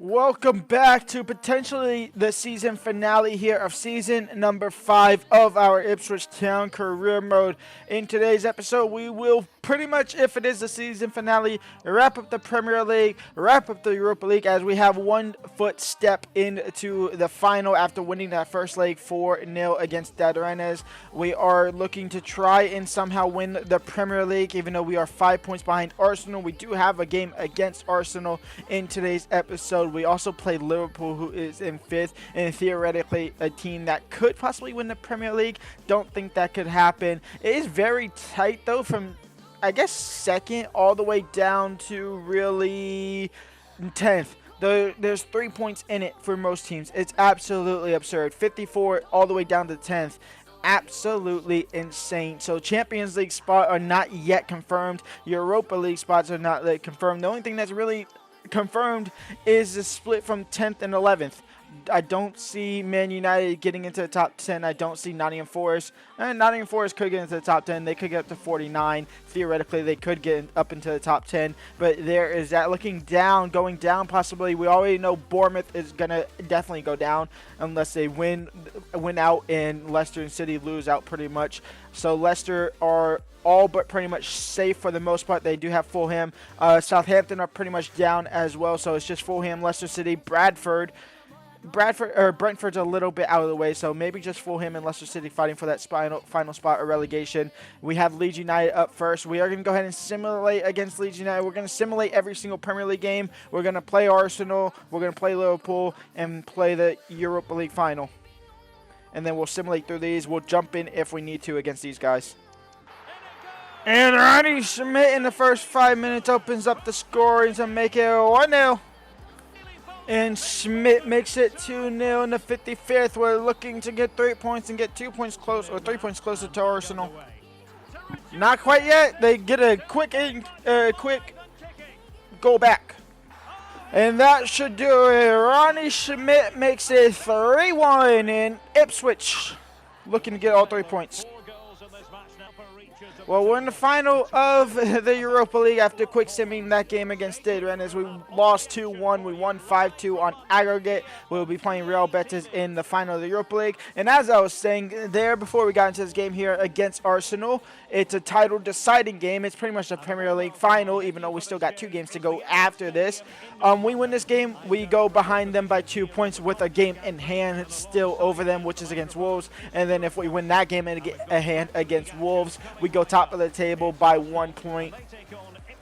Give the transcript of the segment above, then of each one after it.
Welcome back to potentially the season finale here of season number 5 of our Ipswich Town Career Mode. In today's episode, we will pretty much, if it is the season finale, wrap up the Premier League, wrap up the Europa League, as we have one foot step into the final after winning that first leg 4-0 against Rennes. We are looking to try and somehow win the Premier League, even though we are 5 points behind Arsenal. We do have a game against Arsenal in today's episode. We also play Liverpool, who is in 5th, and theoretically a team that could possibly win the Premier League. Don't think that could happen. It is very tight, though, from, I guess, 2nd all the way down to really 10th. There's 3 points in it for most teams. It's absolutely absurd. 54 all the way down to 10th. Absolutely insane. So Champions League spot are not yet confirmed. Europa League spots are not yet confirmed. The only thing that's really confirmed is the split from 10th and 11th. I don't see Man United getting into the top 10. I don't see Nottingham Forest. And Nottingham Forest could get into the top 10. They could get up to 49. Theoretically, they could get up into the top 10. But there is that looking down, going down possibly. We already know Bournemouth is going to definitely go down unless they win out and Leicester and City lose out pretty much. So Leicester are all but pretty much safe for the most part. They do have Fulham. Southampton are pretty much down as well. So it's just Fulham, Leicester City, Brentford's a little bit out of the way, so maybe just Fulham and Leicester City fighting for that final spot of relegation. We have Leeds United up first. We are going to go ahead and simulate against Leeds United. We're going to simulate every single Premier League game. We're going to play Arsenal. We're going to play Liverpool and play the Europa League final. And then we'll simulate through these. We'll jump in if we need to against these guys. And Ronnie Schmidt in the first 5 minutes opens up the scoring to make it 1-0. And Schmidt makes it 2-0 in the 55th. We're looking to get 3 points and get 2 points close, or 3 points closer to Arsenal. Not quite yet. They get a quick goal back. And that should do it. Ronnie Schmidt makes it 3-1 in Ipswich. Looking to get all 3 points. Well, we're in the final of the Europa League after quick simming that game against Rennes. We lost 2-1. We won 5-2 on aggregate. We'll be playing Real Betis in the final of the Europa League. And as I was saying there before we got into this game here against Arsenal, it's a title deciding game. It's pretty much a Premier League final, even though we still got 2 games to go after this. We win this game, we go behind them by 2 points with a game in hand still over them, which is against Wolves. And then if we win that game in hand against Wolves, we go top of the table by 1 point.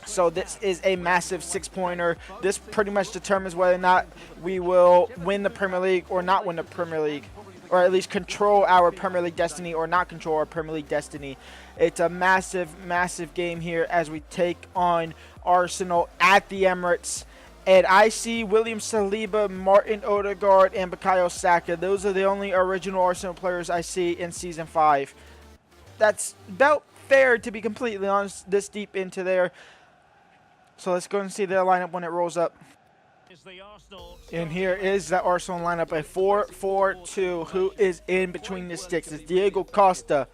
So this is a massive 6-pointer. This pretty much determines whether or not we will win the Premier League or not win the Premier League, or at least control our Premier League destiny or not control our Premier League destiny. It's a massive, massive game here as we take on Arsenal at the Emirates. And I see William Saliba, Martin Odegaard, and Bukayo Saka. Those are the only original Arsenal players I see in Season 5. That's about fair, to be completely honest, this deep into there. So let's go and see their lineup when it rolls up. And here is the Arsenal lineup, a 4-4-2. Who is in between the sticks? It's Diego Costa,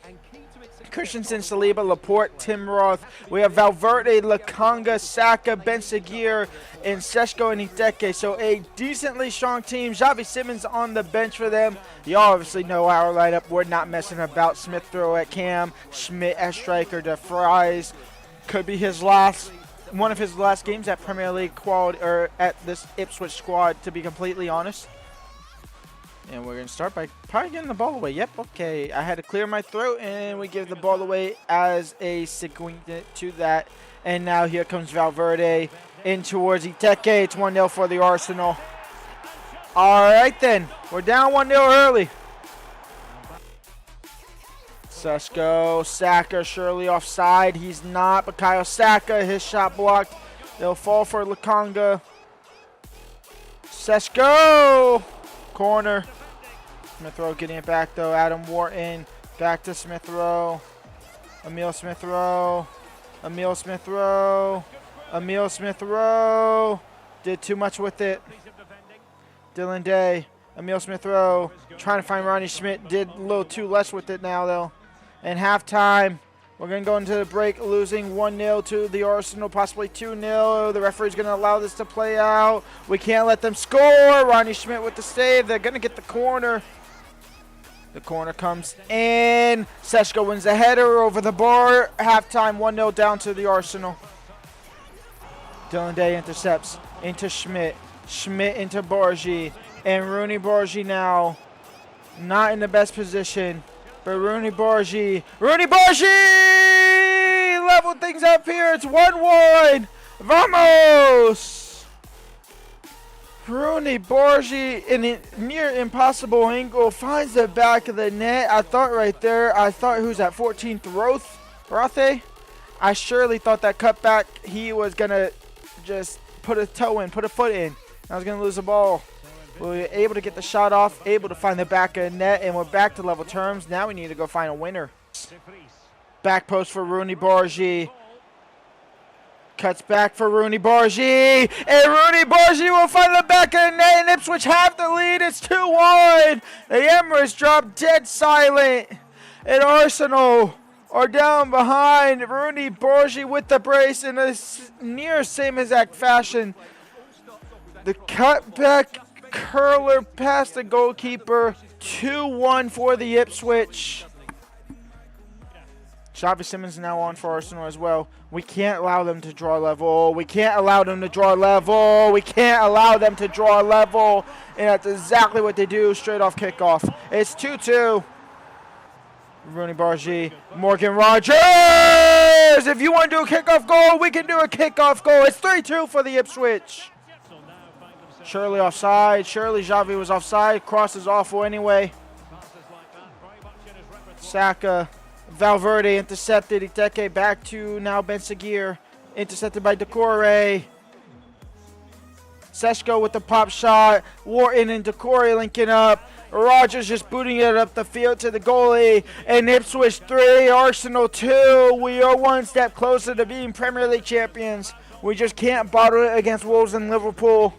Christensen, Saliba, Laporte, Tim Roth. We have Valverde, Lakanga, Saka, Ben Seguir, and Seshko and Hideki. So a decently strong team. Xavi Simons on the bench for them. You obviously know our lineup. We're not messing about. Smith Rowe at cam, Schmidt as striker, De Vries. Could be one of his last games at Premier League quality, or at this Ipswich squad, to be completely honest. And we're going to start by probably getting the ball away. Yep, okay. I had to clear my throat, and we give the ball away as a sequence to that. And now here comes Valverde in towards Iteke. It's 1-0 for the Arsenal. All right, then. We're down 1-0 early. Seshko, Saka surely offside. He's not. Bukayo Saka, his shot blocked. They'll fall for Lakanga. Seshko! Corner. Smith Rowe getting it back though. Adam Wharton back to Smith Rowe. Emil Smith Rowe. Did too much with it. Dylan Day. Emil Smith Rowe trying to find Ronnie Schmidt. Did a little too less with it now though. And halftime. We're going to go into the break losing 1-0 to the Arsenal, possibly 2-0. The referee's going to allow this to play out. We can't let them score. Ronnie Schmidt with the save. They're going to get the corner. The corner comes in. Seshko wins the header over the bar. Halftime, 1-0 down to the Arsenal. Dylan Day intercepts into Schmidt. Schmidt into Bargy. And Rooney Bargy now not in the best position. But Rooney Bargy level things up here. It's 1-1. Vamos! Rooney Bargy in a near impossible angle finds the back of the net. I thought who's that, 14th Rothe? I surely thought that cutback, he was going to just put a foot in. I was going to lose the ball. We were able to get the shot off, able to find the back of the net, and we're back to level terms. Now we need to go find a winner. Back post for Rooney Bargy. Cuts back for Rooney Bargy. And Rooney Bargy will find the back of the net, and Ipswich have the lead. It's 2-1. The Emirates drop dead silent. And Arsenal are down behind. Rooney Bargy with the brace in a near same exact fashion. The cutback curler past the goalkeeper. 2-1 for the Ipswich. Xavi Simons now on for Arsenal as well. We can't allow them to draw level. We can't allow them to draw level. We can't allow them to draw level. And that's exactly what they do straight off kickoff. It's 2-2. Rooney Bargy, Morgan Rogers! If you want to do a kickoff goal, we can do a kickoff goal. It's 3-2 for the Ipswich. Surely offside. Surely Xavi was offside. Cross is awful anyway. Saka. Valverde intercepted. Iteke back to now Ben Seguir. Intercepted by Decore. Seshko with the pop shot. Wharton and Decore linking up. Rogers just booting it up the field to the goalie. And Ipswich 3, Arsenal 2. We are one step closer to being Premier League champions. We just can't bottle it against Wolves and Liverpool.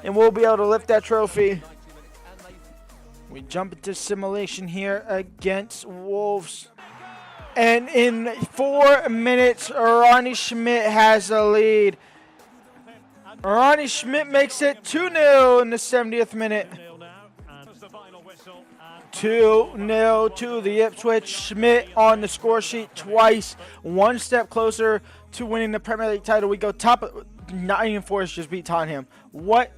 And we'll be able to lift that trophy. We jump into simulation here against Wolves. And in 4 minutes, Ronnie Schmidt has the lead. Ronnie Schmidt makes it 2-0 in the 70th minute. 2-0 to the Ipswich. Schmidt on the score sheet twice. One step closer to winning the Premier League title. We go top. Nottingham Forest just beat Tottenham. What?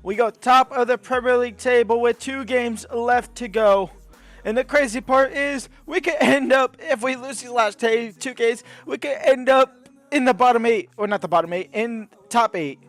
We go top of the Premier League table with 2 games left to go. And the crazy part is we could end up, if we lose these last 2 games, we could end up in the bottom 8. Or not the bottom 8, in top 8.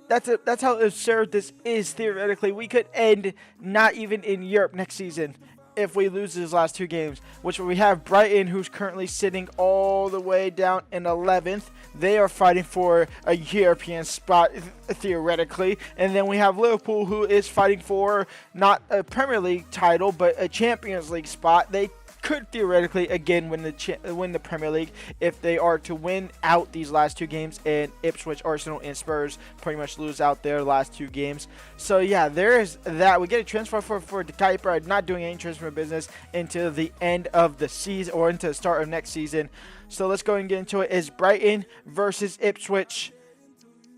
That's how absurd this is theoretically. We could end not even in Europe next season if we lose these last 2 games. Which we have Brighton, who's currently sitting all the way down in 11th. They are fighting for a European spot theoretically. And then we have Liverpool, who is fighting for not a Premier League title, but a Champions League spot. They could theoretically again win the Premier League if they are to win out these last 2 games, and Ipswich, Arsenal, and Spurs pretty much lose out their last 2 games. So yeah, there is that. We get a transfer for De Kuiper, not doing any transfer business until the end of the season or into the start of next season. So let's go and get into it. It's Brighton versus Ipswich.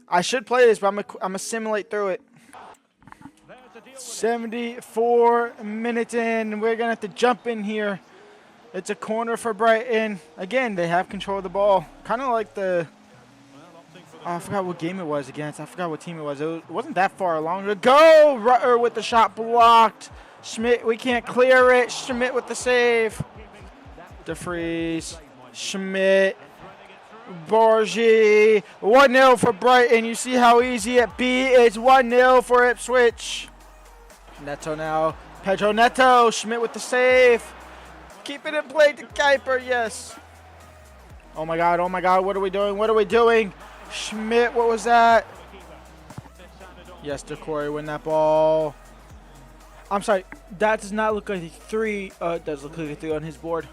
I should play this, but I'm gonna simulate through it. 74 minutes in. We're gonna have to jump in here. It's a corner for Brighton. Again, they have control of the ball. Kind of like I forgot what game it was against. I forgot what team it was. It wasn't that far along to go. Rutter with the shot blocked. Schmidt, we can't clear it. Schmidt with the save. DeFries. Schmidt. Bargy. 1-0 for Brighton. You see how easy it be. It's 1-0 for Ipswich. Neto now. Pedro Neto. Schmidt with the save. Keep it in play to Kuiper. Yes. Oh my God. Oh my God. What are we doing? What are we doing? Schmidt. What was that? Yes, Decore win that ball. I'm sorry. That does not look like a 3. It does look like a 3 on his board.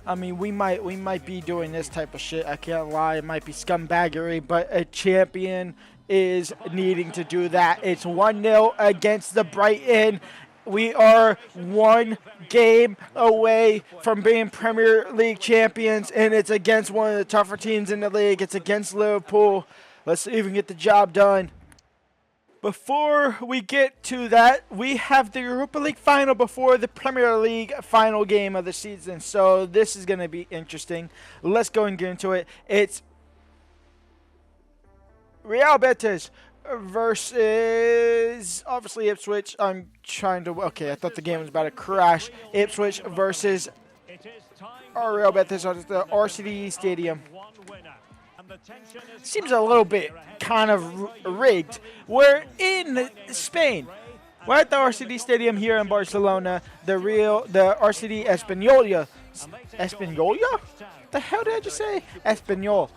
I mean, we might be doing this type of shit. I can't lie. It might be scumbaggery, but a champion is needing to do that. It's 1-0 against the Brighton We are one game away from being Premier League champions, and it's against one of the tougher teams in the league. It's against Liverpool. Let's see if we can get the job done. Before we get to that, we have the Europa League final before the Premier League final game of the season. So this is going to be interesting. Let's go and get into it. It's Real Betis versus, obviously, Ipswich. Okay, I thought the game was about to crash. Ipswich versus Real Betis at the RCD Stadium. Seems a little bit kind of rigged. We're in Spain. We're at the RCD Stadium here in Barcelona. The RCD Espanola. Espanola? The hell did I just say? Espanyol.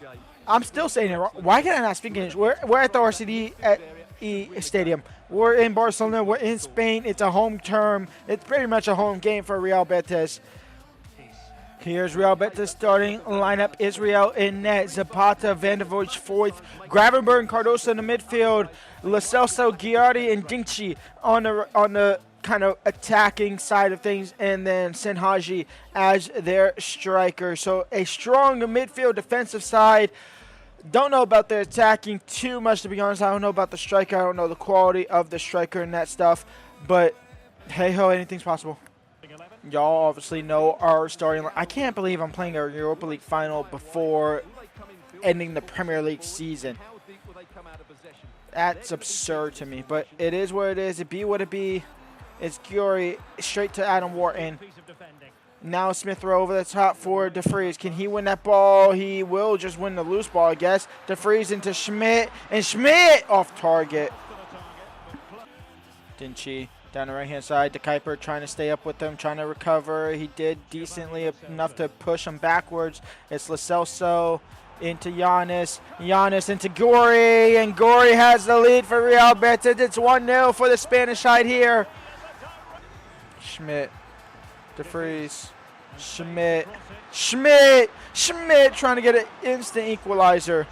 I'm still saying it wrong. Why can I not speak English? We're at the RCD Stadium. We're in Barcelona. We're in Spain. It's a home term. It's pretty much a home game for Real Betis. Here's Real Betis starting lineup. Israel in net. Zapata, Van der Voort fourth. Gravenberg and Cardoso in the midfield. Lo Celso, Ghiardi, and Dinci on the kind of attacking side of things. And then Senhaji as their striker. So a strong midfield defensive side. Don't know about their attacking too much, to be honest. I don't know about the striker. I don't know the quality of the striker and that stuff. But hey-ho, anything's possible. Y'all obviously know our starting line. I can't believe I'm playing a Europa League final before ending the Premier League season. That's absurd to me, but it is what it is. It be what it be. It's Ghiardi straight to Adam Wharton. Now Smith Rowe over the top for De Vries. Can he win that ball? He will just win the loose ball, I guess. De Vries into Schmidt, and Schmidt off target. Dinci. Down the right-hand side, De Kuiper trying to stay up with him, trying to recover. He did decently enough to push him backwards. It's Lo Celso into Giannis. Giannis into Gori, and Gori has the lead for Real Betis. It's 1-0 for the Spanish side here. Schmidt, De Vries, Schmidt trying to get an instant equalizer.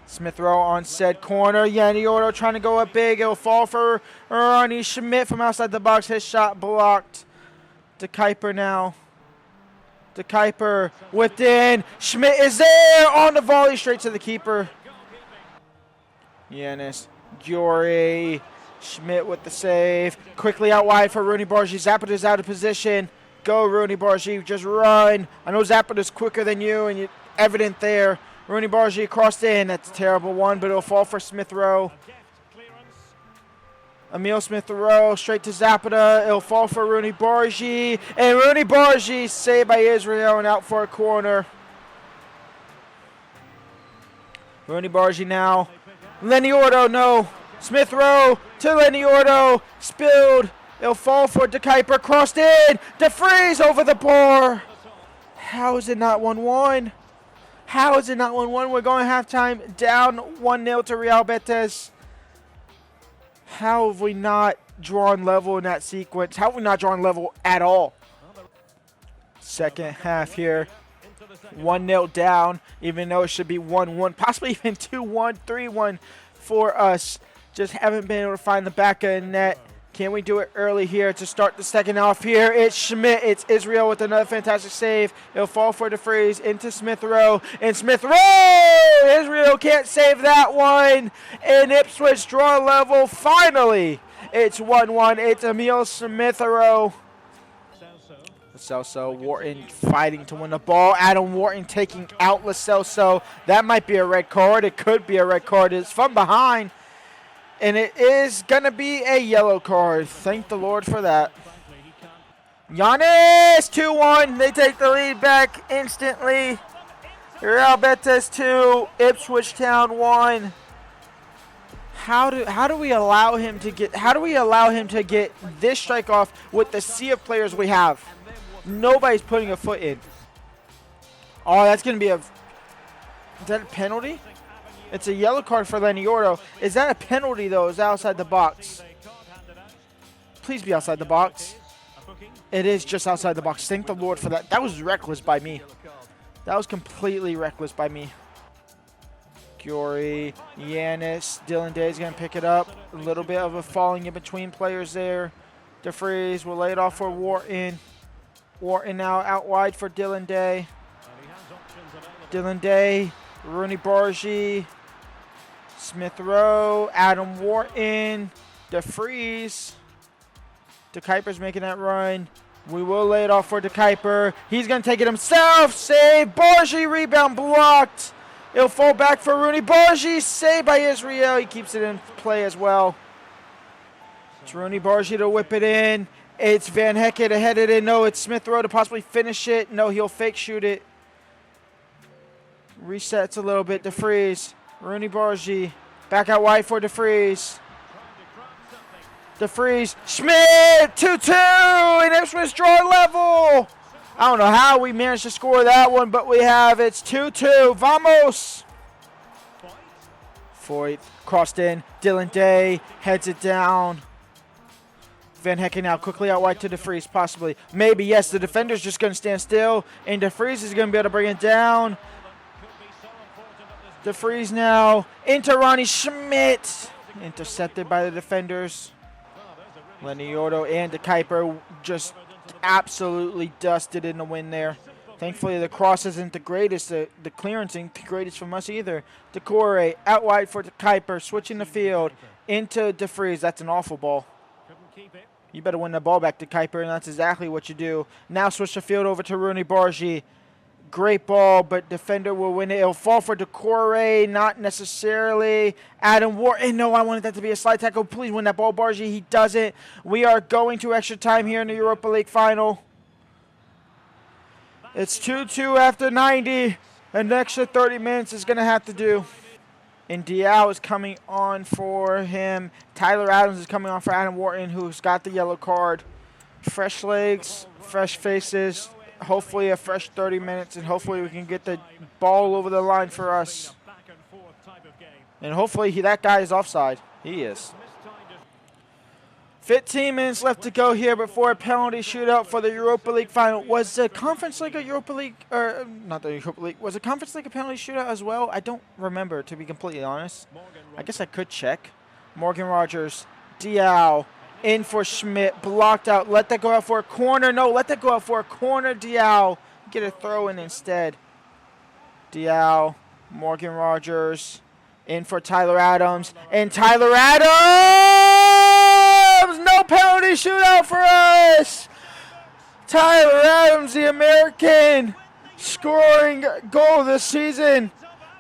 Smith Rowe on said corner. Yaniordo trying to go up big. It'll fall for Ronnie Schmidt from outside the box. His shot blocked. De Kuiper now. De Kuiper whipped in. Schmidt is there on the volley straight to the keeper. Giannis. Ghiardi. Schmidt with the save. Quickly out wide for Rooney Bargi. Zapata's out of position. Go Rooney Bargi. Just run. I know Zapata's quicker than you, and you're evident there. Rooney Bargi crossed in. That's a terrible one, but it'll fall for Smith Rowe. Emil Smith Rowe straight to Zapata. It'll fall for Rooney Bargi. And Rooney Bargi saved by Israel and out for a corner. Rooney Bargi now. Leniordo, no. Smith Rowe to Leniordo. Spilled. It'll fall for De Kuiper. Crossed in. De Vries over the bar. How is it not 1-1? How is it not 1-1? We're going halftime down 1-0 to Real Betis. How have we not drawn level in that sequence? How have we not drawn level at all? Second half here. 1-0 down, even though it should be 1-1, possibly even 2-1, 3-1 for us. Just haven't been able to find the back of the net. Can we do it early here to start the second half here? It's Schmidt. It's Israel with another fantastic save. It'll fall for De Vries into Smith Rowe. And Smith Rowe! Israel can't save that one. And Ipswich draw level finally. It's 1-1. It's Emil Smith Rowe. Lo Celso, Wharton fighting to win the ball. Adam Wharton taking out Lo Celso. That might be a red card. It could be a red card. It's from behind. And it is going to be a yellow card. Thank the Lord for that. Giannis, 2-1. They take the lead back instantly. Real Betis 2, Ipswich Town 1. How do we allow him to get this strike off with the sea of players we have? Nobody's putting a foot in. Oh, that's going to be is that a penalty? It's a yellow card for Leniordo. Is that a penalty, though? Is that outside the box? Please be outside the box. It is just outside the box. Thank the Lord for that. That was reckless by me. That was completely reckless by me. Ghiardi, Giannis, Dylan Day is going to pick it up. A little bit of a falling in between players there. DeFreeze will lay it off for Wharton. Wharton now out wide for Dylan Day. Dylan Day, Rooney Bargy, Smith Rowe, Adam Wharton, DeFreeze. De Kuiper's making that run. We will lay it off for De Kuiper. He's going to take it himself. Save. Bargy, rebound blocked. It'll fall back for Rooney Bargy. Saved by Israel. He keeps it in play as well. It's Rooney Bargy to whip it in. It's Van Hecken to head it in. No, it's Smith Rowe to possibly finish it. No, he'll fake shoot it. Resets a little bit. DeFreeze. Rooney Bargy. Back out wide for DeFreeze. DeFreeze. Schmidt. 2-2. And Ipswich draw level. I don't know how we managed to score that one, but we have. It's 2-2. Vamos. Foyt. Crossed in. Dylan Day. Heads it down. Van Hecken now quickly out wide to DeFreeze, possibly. Maybe, yes, the defender's just going to stand still, and DeFreeze is going to be able to bring it down. DeFreeze now into Ronnie Schmidt. Intercepted by the defenders. Lenny Ordo and De Kuiper just absolutely dusted in the wind there. Thankfully, the cross isn't the greatest. The clearance ain't the greatest from us either. Decore out wide for De Kuiper, switching the field into DeFreeze. That's an awful ball. You better win the ball back to Kuiper, and that's exactly what you do. Now switch the field over to Rooney Bargy. Great ball, but defender will win it. It'll fall for Decore, not necessarily. Adam Wharton, no, I wanted that to be a slide tackle. Please win that ball, Bargy. He doesn't. We are going to extra time here in the Europa League final. It's 2-2 after 90. An extra 30 minutes is going to have to do. And Diao is coming on for him. Tyler Adams is coming on for Adam Wharton, who's got the yellow card. Fresh legs, fresh faces. Hopefully a fresh 30 minutes, and hopefully we can get the ball over the line for us. And hopefully that guy is offside. He is. 15 minutes left to go here before a penalty shootout for the Europa League final. Was the Conference League a Europa League, or not the Europa League, was the Conference League a penalty shootout as well? I don't remember, to be completely honest. I guess I could check. Morgan Rogers, Diao, in for Schmidt, blocked out. Let that go out for a corner. No, let that go out for a corner, Diao. Get a throw in instead. Diao, Morgan Rogers, in for Tyler Adams, and Tyler Adams! No penalty shootout for us! Tyler Adams, the American, scoring goal this season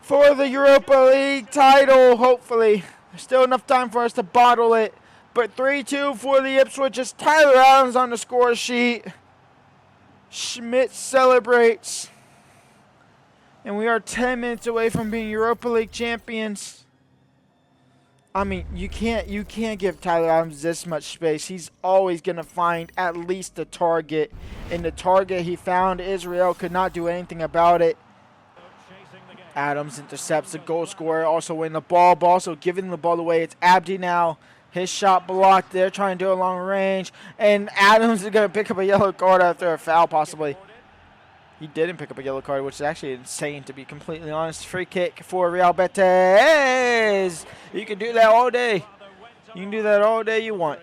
for the Europa League title, hopefully. There's still enough time for us to bottle it. But 3-2 for the Ipswich. It's Tyler Adams on the score sheet. Schmidt celebrates. And we are 10 minutes away from being Europa League champions. I mean, you can't give Tyler Adams this much space. He's always going to find at least a target. And the target he found, Israel could not do anything about it. Adams intercepts the goal scorer, also winning the ball, but also giving the ball away. It's Abdi now. His shot blocked. They're trying to do a long range. And Adams is going to pick up a yellow card after a foul, possibly. He didn't pick up a yellow card, which is actually insane, to be completely honest. Free kick for Real Betis. You can do that all day. You can do that all day you want.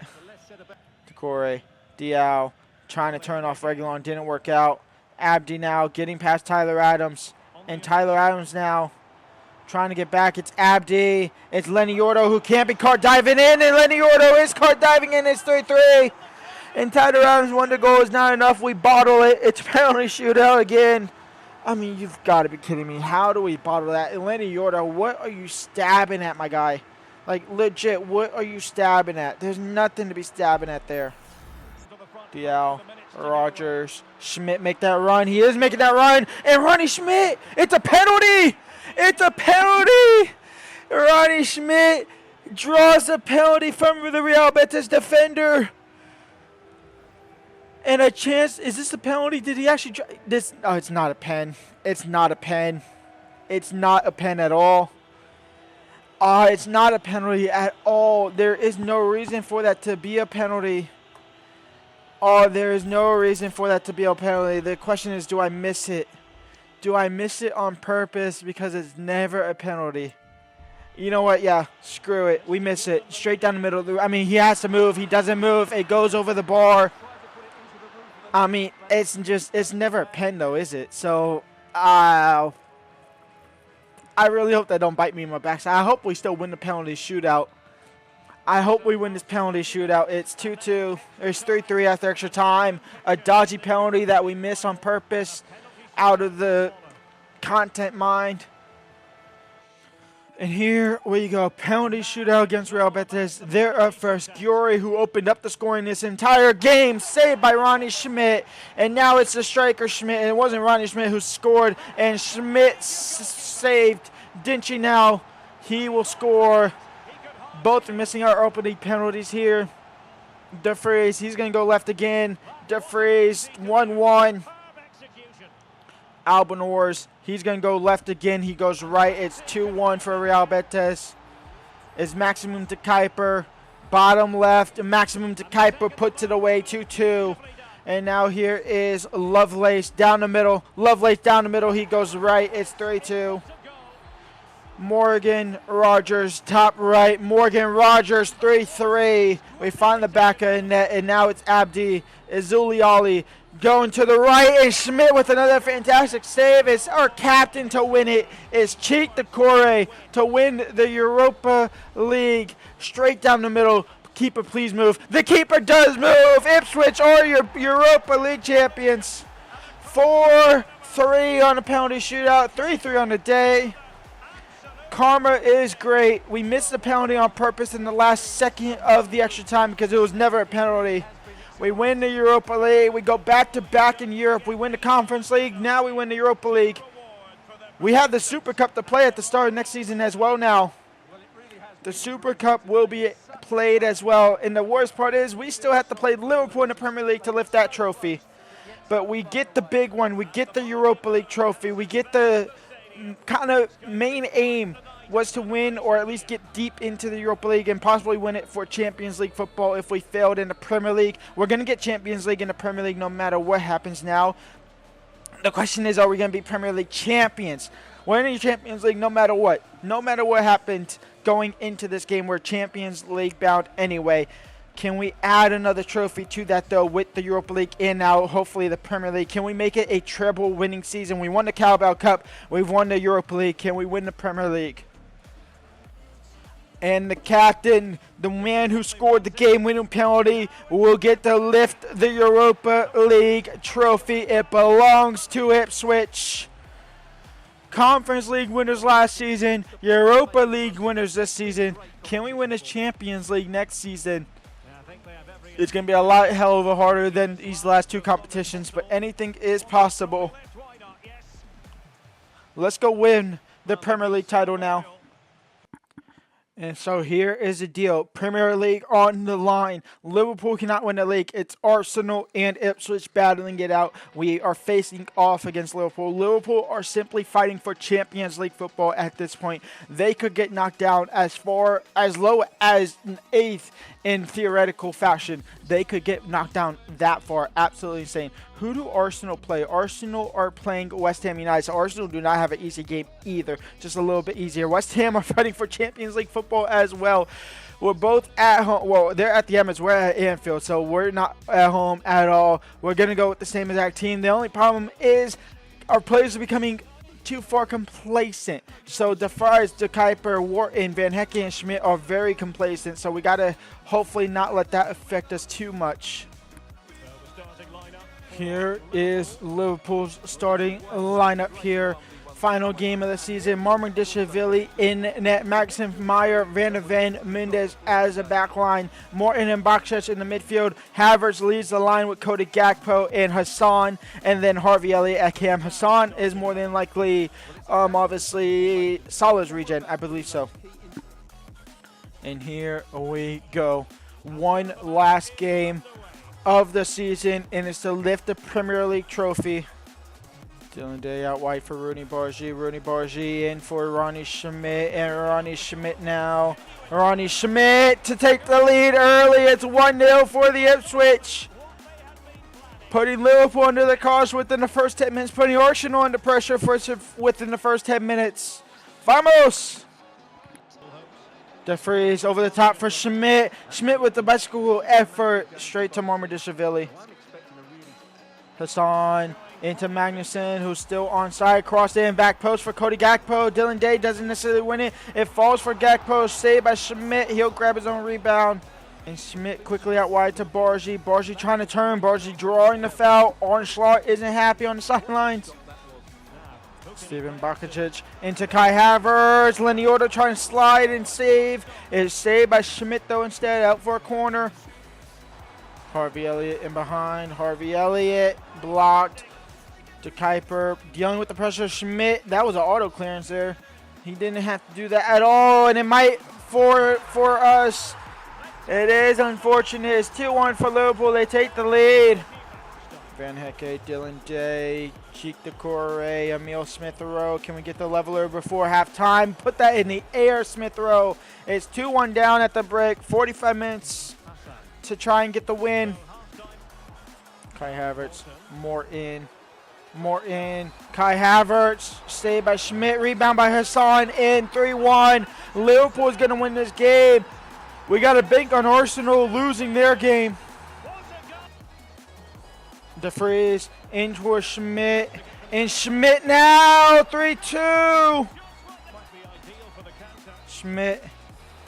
Decore, Diao, trying to turn off Regulon, didn't work out. Abdi now getting past Tyler Adams. And Tyler Adams now trying to get back. It's Abdi. It's Lenny Ordo, who can't be caught diving in. And Lenny Ordo is caught diving in. It's 3-3. And Tyler Adams' wonder goal is not enough. We bottle it. It's penalty shootout again. I mean, you've got to be kidding me. How do we bottle that? And Lenny Ordo, what are you stabbing at, my guy? Like, legit, what are you stabbing at? There's nothing to be stabbing at there. Diao, Rogers, Schmidt make that run. He is making that run. And Ronnie Schmidt, it's a penalty. It's a penalty. Ronnie Schmidt draws a penalty from the Real Betis defender. And a chance, is this a penalty? Did he actually try this? Oh, it's not a pen. It's not a pen. It's not a pen at all. It's not a penalty at all. There is no reason for that to be a penalty. There is no reason for that to be a penalty. The question is, do I miss it? Do I miss it on purpose because it's never a penalty? You know what? Yeah, screw it. We miss it. Straight down the middle. I mean, he has to move. He doesn't move. It goes over the bar. I mean, it's never a pen, though, is it? So, I really hope that don't bite me in my backside. I hope we still win the penalty shootout. I hope we win this penalty shootout. It's 2-2. There's 3-3 after extra time. A dodgy penalty that we miss on purpose out of the content mind. And here we go. Penalty shootout against Real Betis. They're up first. Giori, who opened up the scoring this entire game, saved by Ronnie Schmidt. And now it's the striker Schmidt. And it wasn't Ronnie Schmidt who scored. And Schmidt saved Dinchi now. He will score. Both are missing our opening penalties here. DeFries, he's going to go left again. DeFries, 1-1. Albanors, he's going to go left again. He goes right. It's 2-1 for Real Betis. It's Maximum to Kuiper. Bottom left. Maximum to Kuiper puts it away. 2-2. And now here is Lovelace down the middle. Lovelace down the middle. He goes right. It's 3-2. Morgan Rogers, top right. Morgan Rogers, 3-3. We find the back of the net, and now it's Abdi Azuliali going to the right, and Schmidt with another fantastic save. It's our captain to win it. It's Cheek Decore to win the Europa League. Straight down the middle. Keeper, please move. The keeper does move. Ipswich are your Europa League champions. 4-3 on the penalty shootout. 3-3 on the day. Karma is great. We missed the penalty on purpose in the last second of the extra time because it was never a penalty. We win the Europa League. We go back-to-back in Europe. We win the Conference League. Now we win the Europa League. We have the Super Cup to play at the start of next season as well now. The Super Cup will be played as well. And the worst part is we still have to play Liverpool in the Premier League to lift that trophy. But we get the big one. We get the Europa League trophy. We get the kind of main aim was to win or at least get deep into the Europa League and possibly win it for Champions League football if we failed in the Premier League. We're going to get Champions League in the Premier League no matter what happens now. The question is, are we going to be Premier League champions? We're in the Champions League no matter what. No matter what happened going into this game, we're Champions League bound anyway. Can we add another trophy to that, though, with the Europa League and now hopefully the Premier League? Can we make it a treble winning season? We won the Carabao Cup. We've won the Europa League. Can we win the Premier League? And the captain, the man who scored the game-winning penalty, will get to lift the Europa League trophy. It belongs to Ipswich. Conference League winners last season, Europa League winners this season. Can we win the Champions League next season? It's going to be a lot hell of a harder than these last two competitions, but anything is possible. Let's go win the Premier League title now. And so here is the deal. Premier League on the line. Liverpool cannot win the league. It's Arsenal and Ipswich battling it out. We are facing off against Liverpool. Liverpool are simply fighting for Champions League football at this point. They could get knocked down as low as an 8th in theoretical fashion. They could get knocked down that far. Absolutely insane. Who do Arsenal play? Arsenal are playing West Ham United. So Arsenal do not have an easy game either. Just a little bit easier. West Ham are fighting for Champions League football as well. We're both at home. Well, they're at the Emirates. We're at Anfield. So we're not at home at all. We're going to go with the same exact team. The only problem is our players are becoming too far complacent. So DeFries, De Kuiper, Wharton, Van Hecke, and Schmidt are very complacent. So we got to hopefully not let that affect us too much. Here is Liverpool's starting lineup here. Final game of the season. Marmondishvili in net. Maxim, Meyer, Van de Ven, Mendes as a back line. Morton and Bakshech in the midfield. Havertz leads the line with Cody Gakpo and Hassan. And then Harvey Elliott at cam. Hassan is more than likely, obviously, Salah's regen. I believe so. And here we go. One last game of the season, and it's to lift the Premier League trophy. Dylan Day out wide for Rooney Bargi. Rooney Bargi in for Ronnie Schmidt, and Ronnie Schmidt now. Ronnie Schmidt to take the lead early. It's 1-0 for the Ipswich. Putting Liverpool under the cosh within the first 10 minutes. Putting Arsenal under pressure within the first 10 minutes. Vamos! DeFries over the top for Schmidt. Schmidt with the bicycle effort straight to Marmadishvili. Hassan into Magnuson, who's still onside. Crossed in, back post for Cody Gakpo. Dylan Day doesn't necessarily win it. It falls for Gakpo, saved by Schmidt. He'll grab his own rebound. And Schmidt quickly out wide to Bargy. Bargy trying to turn. Bargy drawing the foul. Arnschloss isn't happy on the sidelines. Steven Bakacic into Kai Havertz. Leniota trying to slide and save. It is saved by Schmidt though instead. Out for a corner. Harvey Elliott in behind. Harvey Elliott blocked. To Kuiper. Young with the pressure. Schmidt. That was an auto clearance there. He didn't have to do that at all. And it might for us. It is unfortunate. It's 2-1 for Liverpool. They take the lead. Van Hecke, Dylan Day, Cheek Decore, Emil Smith-Rowe. Can we get the leveler before halftime? Put that in the air, Smith-Rowe. It's 2-1 down at the break. 45 minutes to try and get the win. Kai Havertz, more in. Kai Havertz, saved by Schmidt. Rebound by Hassan in 3-1. Liverpool is going to win this game. We got to bank on Arsenal losing their game. DeFries in towards Schmidt. And Schmidt now, 3-2. Schmidt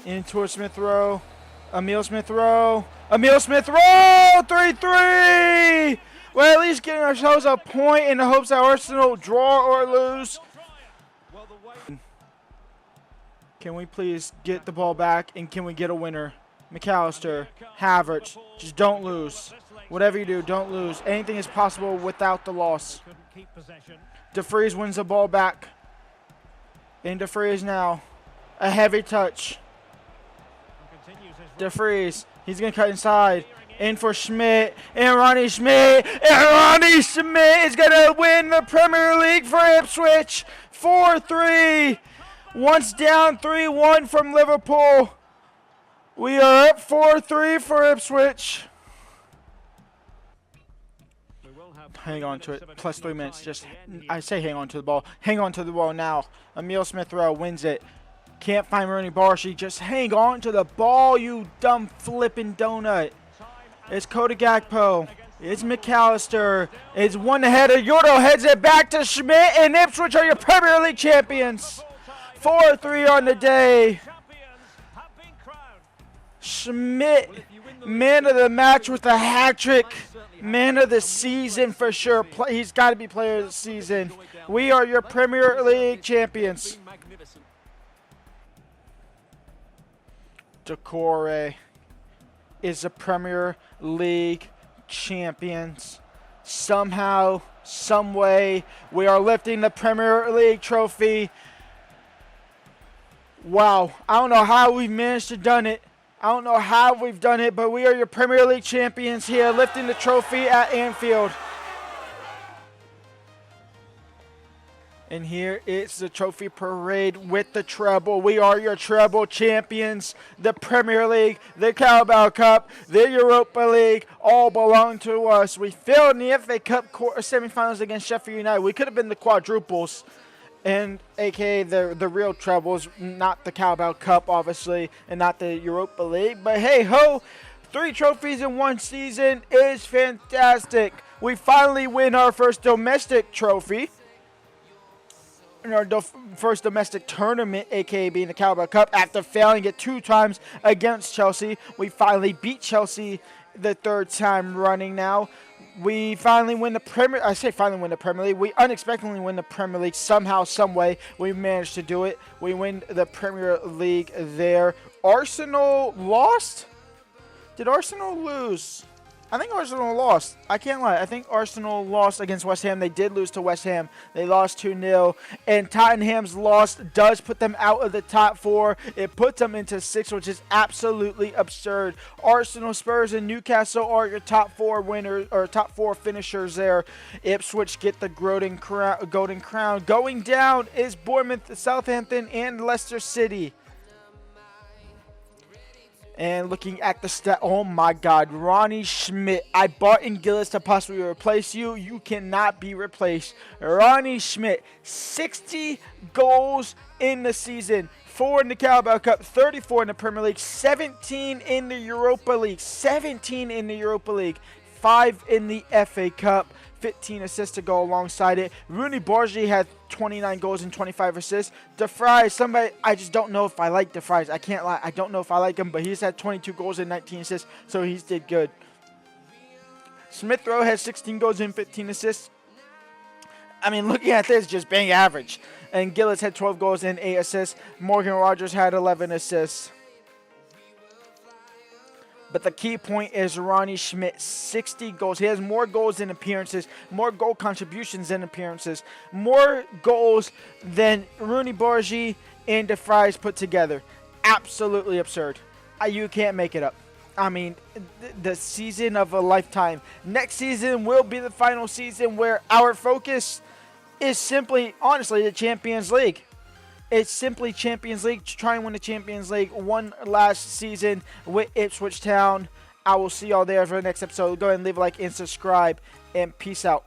in towards Smith-Rowe. Emil Smith-Rowe. 3-3. We're at least getting ourselves a point in the hopes that Arsenal draw or lose. Can we please get the ball back and can we get a winner? McAllister, Havertz, just don't lose. Whatever you do, don't lose. Anything is possible without the loss. DeFries wins the ball back. And DeFries now. A heavy touch. DeFries, he's going to cut inside. In for Schmidt. And Ronnie Schmidt. And Ronnie Schmidt is going to win the Premier League for Ipswich. 4-3. Once down 3-1 from Liverpool. We are up 4-3 for Ipswich. Hang on to it. Plus 3 minutes. Just, I say hang on to the ball. Hang on to the ball now. Emil Smith-Rowe wins it. Can't find Rooney Barshi. Just hang on to the ball, you dumb flipping donut. It's Cody Gakpo. It's McAllister. It's one header. Yordo heads it back to Schmidt, and Ipswich are your Premier League champions. 4-3 on the day. Schmidt, man of the match with a hat trick. Man of the season for sure. He's got to be player of the season. We are your Premier League champions. Decore is the Premier League champions. Somehow, some way, we are lifting the Premier League trophy. Wow, I don't know how we've managed to done it. I don't know how we've done it, but we are your Premier League champions here, lifting the trophy at Anfield. And here is the trophy parade with the treble. We are your treble champions. The Premier League, the Carabao Cup, the Europa League, all belong to us. We failed in the FA Cup semifinals against Sheffield United. We could have been the quadruples. And aka the real trebles, not the Carabao Cup, obviously, and not the Europa League. But hey ho, 3 trophies in 1 season is fantastic. We finally win our first domestic trophy. In our first domestic tournament, aka being the Carabao Cup, after failing it 2 times against Chelsea. We finally beat Chelsea the 3rd time running now. We finally win the Premier League. We unexpectedly win the Premier League somehow, some way. We managed to do it. We win the Premier League there. Arsenal lost? Did Arsenal lose? I think Arsenal lost. I can't lie. I think Arsenal lost against West Ham. They did lose to West Ham. They lost 2-0. And Tottenham's loss does put them out of the top 4. It puts them into 6, which is absolutely absurd. Arsenal, Spurs, and Newcastle are your top 4 winners, or top 4 finishers there. Ipswich get the golden crown. Going down is Bournemouth, Southampton, and Leicester City. And looking at the stat, oh my God, Ronnie Schmidt. I bought in Gillis to possibly replace you. You cannot be replaced. Ronnie Schmidt, 60 goals in the season, 34 in the Carabao Cup, 34 in the Premier League, 17 in the Europa League, 17 in the Europa League, 5 in the FA Cup, 15 assists to go alongside it. Rooney Bargi had 29 goals and 25 assists. De Vrij, somebody, I just don't know if I like De Vrij. I can't lie, I don't know if I like him, but he's had 22 goals and 19 assists, so he's did good. Smith Rowe has 16 goals and 15 assists. I mean, looking at this, just bang average. And Gillis had 12 goals and 8 assists. Morgan Rogers had 11 assists. But the key point is Ronnie Schmidt, 60 goals. He has more goals than appearances, more goal contributions than appearances, more goals than Rooney Bargi and De Vrij put together. Absolutely absurd. You can't make it up. I mean, the season of a lifetime. Next season will be the final season where our focus is simply, honestly, the Champions League. It's simply Champions League, to try and win the Champions League one last season with Ipswich Town. I will see y'all there for the next episode. Go ahead and leave a like and subscribe, and peace out.